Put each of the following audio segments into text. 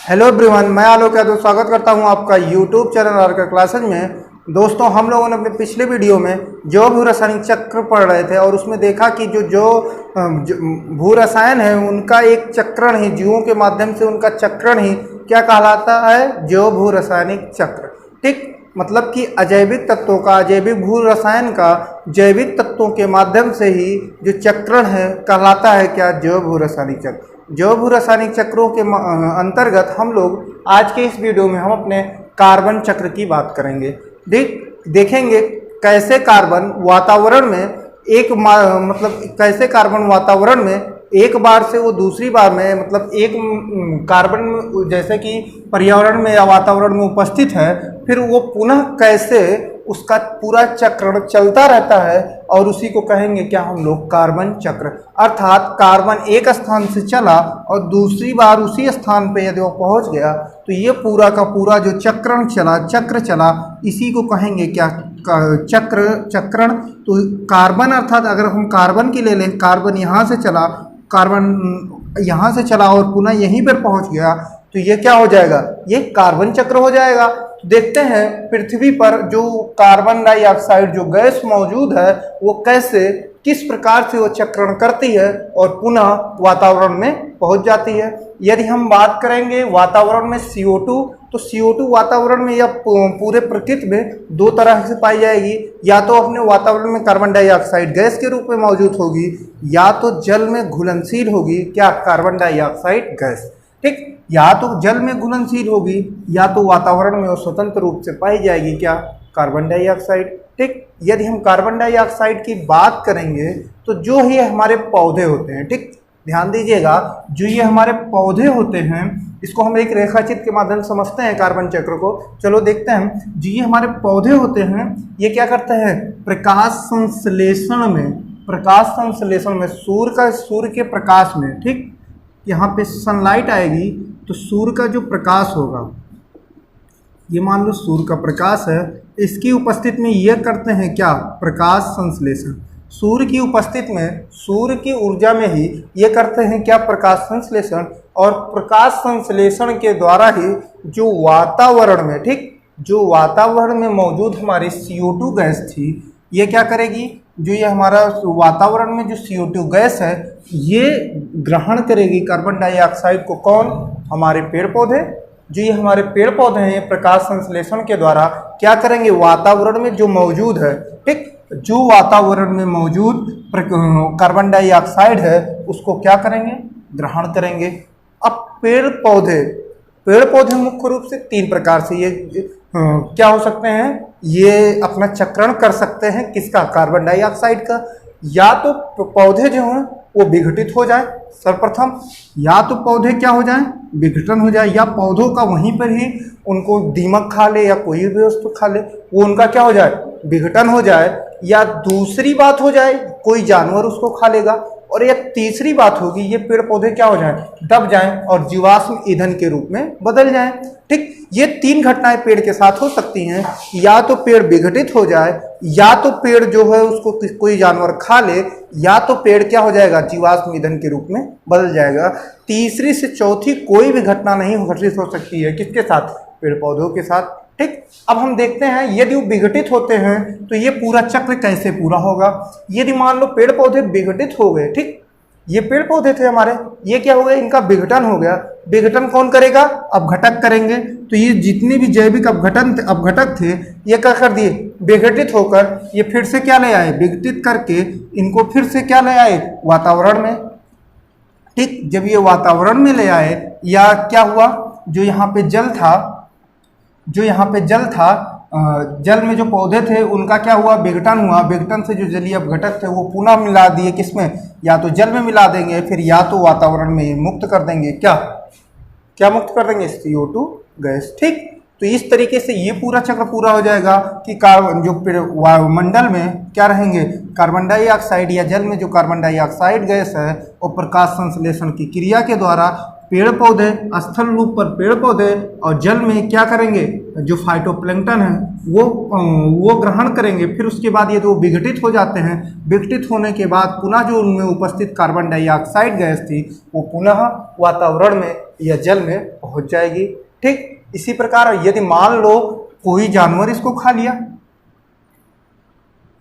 Hello everyone, मैं आलोक यादव स्वागत करता हूं आपका यूट्यूब चैनल आर्का क्लासेज में। दोस्तों, हम लोगों ने अपने पिछले वीडियो में जो भू रासायनिक चक्र पढ़ रहे थे और उसमें देखा कि जो भू रसायन है उनका एक चक्रण ही, जीवों के माध्यम से उनका चक्रण ही क्या कहलाता है, जो भू रासायनिक चक्र। ठीक, मतलब कि अजैविक तत्वों का, अजैविक भू रसायन का जैविक तत्वों के माध्यम से ही जो चक्रण है कहलाता है क्या, जैव भू रासायनिक चक्र। जैव भू रासायनिक चक्रों के अंतर्गत हम लोग आज के इस वीडियो में हम अपने कार्बन चक्र की बात करेंगे। देखेंगे कैसे कार्बन वातावरण में मतलब कैसे कार्बन वातावरण में एक बार से वो दूसरी बार में, मतलब एक कार्बन जैसे कि पर्यावरण में या वातावरण में उपस्थित है, फिर वो पुनः कैसे उसका पूरा चक्रण चलता रहता है, और उसी को कहेंगे क्या हम लोग, कार्बन चक्र। अर्थात कार्बन एक स्थान से चला और दूसरी बार उसी स्थान पे यदि वो पहुंच गया तो ये पूरा का पूरा जो चक्रण चला, चक्र चला, इसी को कहेंगे क्या, चक्रण। तो कार्बन अर्थात अगर हम कार्बन की ले लें, कार्बन यहाँ से चला, कार्बन यहाँ से चला और पुनः यहीं पर पहुंच गया, तो ये क्या हो जाएगा, ये कार्बन चक्र हो जाएगा। तो देखते हैं पृथ्वी पर जो कार्बन डाइऑक्साइड जो गैस मौजूद है वो कैसे, किस प्रकार से वो चक्रण करती है और पुनः वातावरण में पहुंच जाती है। यदि हम बात करेंगे वातावरण में CO2, तो CO2 वातावरण में या पूरे प्रकृति में दो तरह से पाई जाएगी। या तो अपने वातावरण में कार्बन डाइऑक्साइड गैस के रूप में मौजूद होगी, या तो जल में घुलनशील होगी क्या, कार्बन डाइऑक्साइड गैस। ठीक, या तो जल में घुलनशील होगी या तो वातावरण में वो स्वतंत्र रूप से पाई जाएगी क्या, कार्बन डाइऑक्साइड। ठीक, यदि हम कार्बन डाइऑक्साइड की बात करेंगे तो जो ही हमारे पौधे होते हैं, ठीक ध्यान दीजिएगा, जो ये हमारे पौधे होते हैं, इसको हम एक रेखाचित्र के माध्यम से समझते हैं कार्बन चक्र को। चलो देखते हैं। जो ये हमारे पौधे होते हैं ये क्या करते हैं, प्रकाश संश्लेषण में, सूर्य के प्रकाश में, ठीक यहाँ पे सनलाइट आएगी तो सूर्य का जो प्रकाश होगा, ये मान लो सूर्य का प्रकाश है, इसकी उपस्थिति में ये करते हैं क्या, प्रकाश संश्लेषण। सूर्य की उपस्थिति में, सूर्य की ऊर्जा में ही ये करते हैं क्या, प्रकाश संश्लेषण। और प्रकाश संश्लेषण के द्वारा ही जो वातावरण में, ठीक, जो वातावरण में मौजूद हमारी CO2 गैस थी, ये क्या करेगी, जो ये हमारा वातावरण में जो CO2 गैस है ये ग्रहण करेगी कार्बन डाइऑक्साइड को। कौन, हमारे पेड़ पौधे। जो ये हमारे पेड़ पौधे हैं प्रकाश संश्लेषण के द्वारा क्या करेंगे, वातावरण में जो मौजूद है, ठीक, जो वातावरण में मौजूद कार्बन डाइऑक्साइड है उसको क्या करेंगे, ग्रहण करेंगे। अब पेड़ पौधे मुख्य रूप से तीन प्रकार से ये क्या हो सकते हैं, ये अपना चक्रण कर सकते हैं, किसका, कार्बन डाइऑक्साइड का। या तो पौधे जो हैं वो विघटित हो जाए सर्वप्रथम, या तो पौधे क्या हो जाए, विघटन हो जाए, या पौधों का वहीं पर ही उनको दीमक खा ले या कोई भी वस्तु खा ले, वो उनका क्या हो जाए, विघटन हो जाए। या दूसरी बात हो जाए कोई जानवर उसको खा लेगा, और या तीसरी बात होगी ये पेड़ पौधे क्या हो जाएं, दब जाएं और जीवाश्म ईंधन के रूप में बदल जाएं। ठीक, ये तीन घटनाएं पेड़ के साथ हो सकती हैं। या तो पेड़ विघटित हो जाए, या तो पेड़ जो है उसको कोई जानवर खा ले, या तो पेड़ क्या हो जाएगा, जीवाश्म ईंधन के रूप में बदल जाएगा। तीसरी से चौथी कोई भी घटना नहीं घटित हो सकती है, किसके साथ, पेड़ पौधों के साथ। ठीक, अब हम देखते हैं यदि वो विघटित होते हैं तो ये पूरा चक्र कैसे पूरा होगा। यदि मान लो पेड़ पौधे विघटित हो गए, ठीक, ये पेड़ पौधे थे हमारे, ये क्या हो गया, इनका विघटन हो गया। विघटन कौन करेगा, अपघटक करेंगे। तो ये जितने भी जैविक अपघटक थे ये क्या कर दिए, विघटित होकर ये फिर से क्या ले आए, विघटित करके इनको फिर से क्या ले आए, वातावरण में। ठीक, जब ये वातावरण में ले आए, या क्या हुआ, जो यहाँ पे जल था, जल में जो पौधे थे उनका क्या हुआ, विघटन हुआ। विघटन से जो जलीय अपघटक थे वो पुनः मिला दिए किसमें, या तो जल में मिला देंगे, फिर या तो वातावरण में मुक्त कर देंगे, क्या मुक्त कर देंगे, CO2 गैस। ठीक, तो इस तरीके से ये पूरा चक्र पूरा हो जाएगा कि कार्बन जो वायुमंडल में क्या रहेंगे, कार्बन डाइऑक्साइड, या जल में जो कार्बन डाइऑक्साइड गैस है वो प्रकाश संश्लेषण की क्रिया के द्वारा पेड़ पौधे, स्थल रूप पर पेड़ पौधे, और जल में क्या करेंगे, जो फाइटोप्लैंक्टन है वो ग्रहण करेंगे। फिर उसके बाद ये तो विघटित हो जाते हैं, विघटित होने के बाद पुनः जो उनमें उपस्थित कार्बन डाइऑक्साइड गैस थी वो पुनः वातावरण में या जल में पहुंच जाएगी। ठीक, इसी प्रकार यदि मान लो कोई जानवर इसको खा लिया,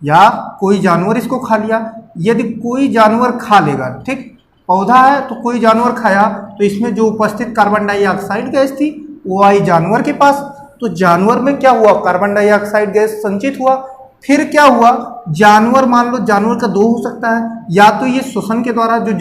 या कोई जानवर इसको खा लिया, यदि कोई जानवर खा लेगा, ठीक, पौधा है तो कोई जानवर खाया, तो इसमें जो उपस्थित कार्बन डाइऑक्साइड गैस थी वो आई जानवर के पास, तो जानवर में क्या हुआ, कार्बन डाइऑक्साइड गैस संचित हुआ। फिर क्या हुआ, जानवर, मान लो जानवर का दो हो सकता है, या तो ये श्वसन के द्वारा, जो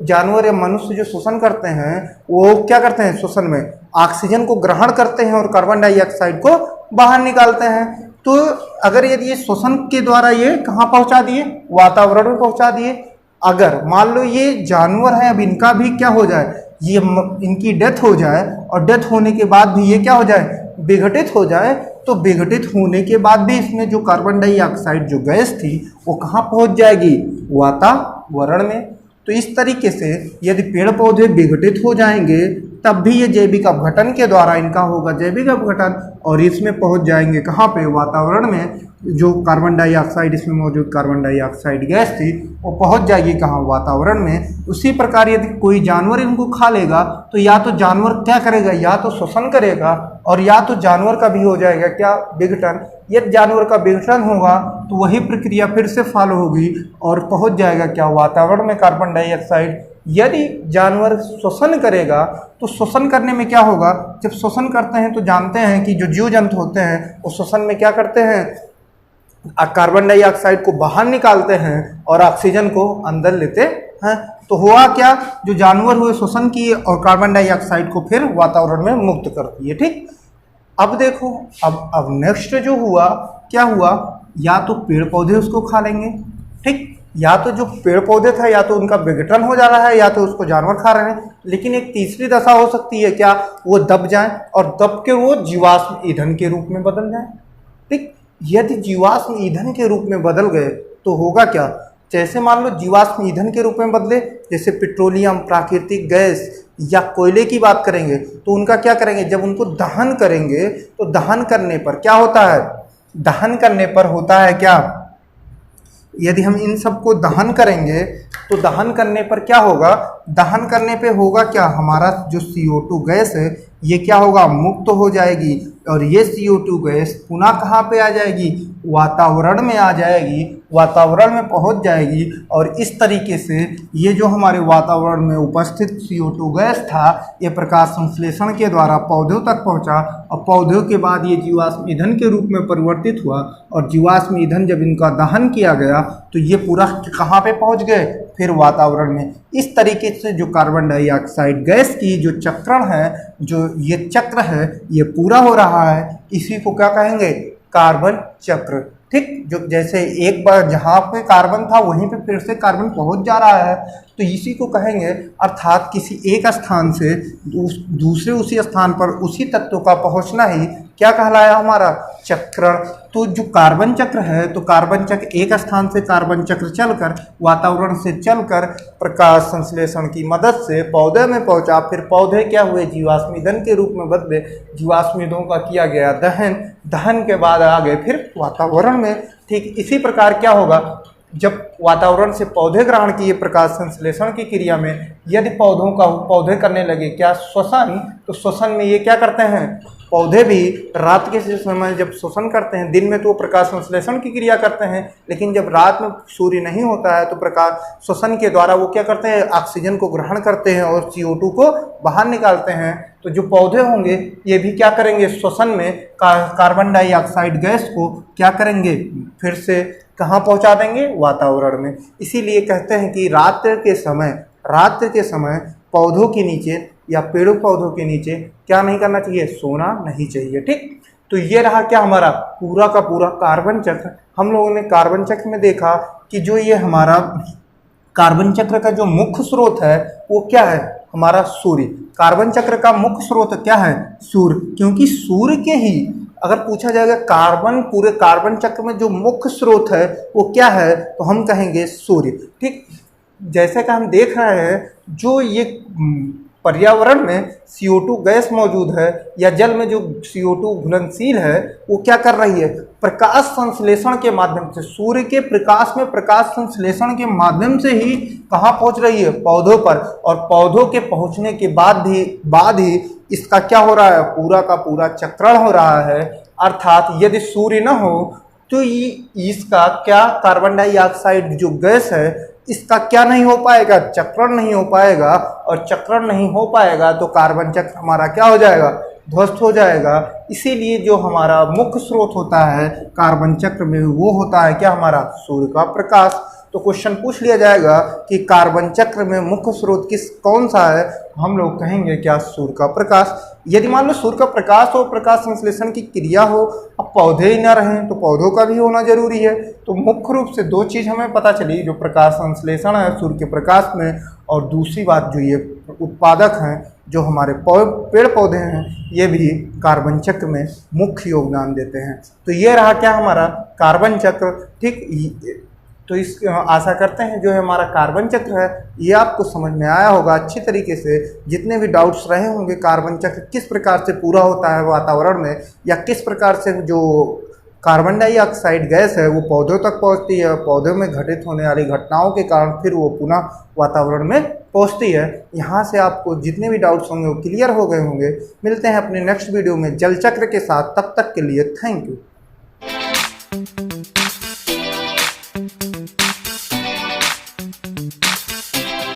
जानवर या मनुष्य जो श्वसन करते हैं वो क्या करते हैं, श्वसन में ऑक्सीजन को ग्रहण करते हैं और कार्बन डाइऑक्साइड को बाहर निकालते हैं। तो अगर यदि ये श्वसन के द्वारा ये कहाँ पहुंचा दिए, वातावरण में पहुंचा दिए। अगर मान लो ये जानवर है, अब इनका भी क्या हो जाए, ये इनकी डेथ हो जाए, और डेथ होने के बाद भी ये क्या हो जाए, विघटित हो जाए, तो विघटित होने के बाद भी इसमें जो कार्बन डाइऑक्साइड जो गैस थी वो कहाँ पहुंच जाएगी, वातावरण में। तो इस तरीके से यदि पेड़ पौधे विघटित हो जाएंगे तब भी ये जैविक अपघटन के द्वारा इनका होगा जैविक अपघटन, और इसमें पहुंच जाएंगे कहाँ पे, वातावरण में। जो कार्बन डाइऑक्साइड, इसमें मौजूद कार्बन डाइऑक्साइड गैस थी वो पहुंच जाएगी कहाँ, वातावरण में। उसी प्रकार यदि कोई जानवर इनको खा लेगा तो या तो जानवर क्या करेगा, या तो श्वसन करेगा, और या तो जानवर का भी हो जाएगा क्या, विघटन। यदि जानवर का विघटन होगा तो वही प्रक्रिया फिर से फॉलो होगी और पहुंच जाएगा क्या, वातावरण में कार्बन डाइऑक्साइड। यदि जानवर श्वसन करेगा तो श्वसन करने में क्या होगा, जब श्वसन करते हैं तो जानते हैं कि जो जीव जंतु होते हैं वो श्वसन में क्या करते हैं, कार्बन डाइऑक्साइड को बाहर निकालते हैं और ऑक्सीजन को अंदर लेते हैं। तो हुआ क्या, जो जानवर हुए श्वसन किए और कार्बन डाइऑक्साइड को फिर वातावरण में मुक्त कर दिए। ठीक, अब देखो, अब नेक्स्ट जो हुआ, क्या हुआ, या तो पेड़ पौधे उसको खा लेंगे, ठीक, या तो जो पेड़ पौधे था या तो उनका विघटन हो जा रहा है या तो उसको जानवर खा रहे हैं। लेकिन एक तीसरी दशा हो सकती है क्या, वो दब जाए और दब के वो जीवाश्म ईंधन के रूप में बदल जाए। ठीक, यदि जीवाश्म ईंधन के रूप में बदल गए तो होगा क्या, जैसे मान लो जीवाश्म ईंधन के रूप में बदले, जैसे पेट्रोलियम, प्राकृतिक गैस या कोयले की बात करेंगे, तो उनका क्या करेंगे, जब उनको दहन करेंगे तो दहन करने पर क्या होता है, दहन करने पर होता है क्या, यदि हम इन सबको दहन करेंगे तो दहन करने पर क्या होगा, दहन करने पे होगा क्या, हमारा जो CO2 गैस है ये क्या होगा, मुक्त हो जाएगी, और ये CO2 गैस पुनः कहाँ पे आ जाएगी, वातावरण में आ जाएगी, वातावरण में पहुंच जाएगी। और इस तरीके से ये जो हमारे वातावरण में उपस्थित CO2 गैस था ये प्रकाश संश्लेषण के द्वारा पौधों तक पहुंचा, और पौधों के बाद ये जीवाश्म ईंधन के रूप में परिवर्तित हुआ, और जीवाश्म ईंधन जब इनका दहन किया गया तो ये पूरा कहाँ पे पहुंच गए, फिर वातावरण में। इस तरीके से जो कार्बन डाइऑक्साइड गैस की जो चक्रण है, जो ये चक्र है ये पूरा हो रहा है, इसी को क्या कहेंगे, कार्बन चक्र। ठीक, जो जैसे एक बार जहाँ पे कार्बन था वहीं पे फिर से कार्बन पहुंच जा रहा है, तो इसी को कहेंगे, अर्थात किसी एक स्थान से दूसरे उसी स्थान पर उसी तत्व का पहुंचना ही क्या कहलाया, हमारा चक्रण। तो जो कार्बन चक्र है, तो कार्बन चक्र एक स्थान से कार्बन चक्र चलकर वातावरण से चलकर प्रकाश संश्लेषण की मदद से पौधे में पहुंचा, फिर पौधे क्या हुए, जीवाश्म ईंधन के रूप में बदले, जीवाश्म ईंधनों का किया गया दहन, दहन के बाद आ गए फिर वातावरण में। ठीक, इसी प्रकार क्या होगा, जब वातावरण से पौधे ग्रहण किए प्रकाश संश्लेषण की क्रिया में, यदि पौधे करने लगे क्या, श्वसन, तो श्वसन में ये क्या करते हैं, पौधे भी रात के समय जब श्वसन करते हैं, दिन में तो प्रकाश संश्लेषण की क्रिया करते हैं, लेकिन जब रात में सूर्य नहीं होता है तो प्रकाश श्वसन के द्वारा वो क्या करते हैं, ऑक्सीजन को ग्रहण करते हैं और CO2 को बाहर निकालते हैं। तो जो पौधे होंगे ये भी क्या करेंगे, श्वसन में कार्बन डाइऑक्साइड गैस को क्या करेंगे, फिर से कहाँ पहुँचा देंगे, वातावरण में। इसीलिए कहते हैं कि रात्रि के समय पौधों के नीचे या पेड़ों पौधों के नीचे क्या नहीं करना चाहिए, सोना नहीं चाहिए। ठीक, तो ये रहा क्या, हमारा पूरा का पूरा कार्बन चक्र। हम लोगों ने कार्बन चक्र में देखा कि जो ये हमारा कार्बन चक्र का जो मुख्य स्रोत है वो क्या है, हमारा सूर्य। कार्बन चक्र का मुख्य स्रोत क्या है, सूर्य, क्योंकि सूर्य के ही अगर पूछा जाएगा पूरे कार्बन चक्र में जो मुख्य स्रोत है वो क्या है, तो हम कहेंगे सूर्य। ठीक, जैसे कि हम देख रहे हैं जो ये पर्यावरण में CO2 गैस मौजूद है या जल में जो CO2 घुलनशील है वो क्या कर रही है, प्रकाश संश्लेषण के माध्यम से, सूर्य के प्रकाश में प्रकाश संश्लेषण के माध्यम से ही कहाँ पहुंच रही है, पौधों पर। और पौधों के पहुंचने के बाद ही इसका क्या हो रहा है, पूरा का पूरा चक्रण हो रहा है। अर्थात यदि सूर्य न हो तो इसका क्या, कार्बन डाइऑक्साइड जो गैस है इसका क्या नहीं हो पाएगा, चक्रण नहीं हो पाएगा। और चक्रण नहीं हो पाएगा तो कार्बन चक्र हमारा क्या हो जाएगा, ध्वस्त हो जाएगा। इसीलिए जो हमारा मुख्य स्रोत होता है कार्बन चक्र में वो होता है क्या, हमारा सूर्य का प्रकाश। तो क्वेश्चन पूछ लिया जाएगा कि कार्बन चक्र में मुख्य स्रोत कौन सा है, हम लोग कहेंगे क्या, सूर्य का प्रकाश। यदि मान लो सूर्य का प्रकाश हो, प्रकाश संश्लेषण की क्रिया हो, अब पौधे ही ना रहें तो पौधों का भी होना जरूरी है। तो मुख्य रूप से दो चीज़ हमें पता चली, जो प्रकाश संश्लेषण है सूर्य के प्रकाश में, और दूसरी बात जो ये उत्पादक हैं जो हमारे पेड़ पौधे हैं ये भी कार्बन चक्र में मुख्य योगदान देते हैं। तो ये रहा क्या, हमारा कार्बन चक्र। ठीक, तो इस आशा करते हैं जो है हमारा कार्बन चक्र है ये आपको समझ में आया होगा अच्छी तरीके से। जितने भी डाउट्स रहे होंगे कार्बन चक्र किस प्रकार से पूरा होता है वातावरण में, या किस प्रकार से जो कार्बन डाइऑक्साइड गैस है वो पौधों तक पहुंचती है, पौधों में घटित होने वाली घटनाओं के कारण फिर वो पुनः वातावरण में पहुंचती है। यहाँ से आपको जितने भी डाउट्स होंगे वो क्लियर हो गए होंगे। मिलते हैं अपने नेक्स्ट वीडियो में जल चक्र के साथ, तब तक के लिए थैंक यू।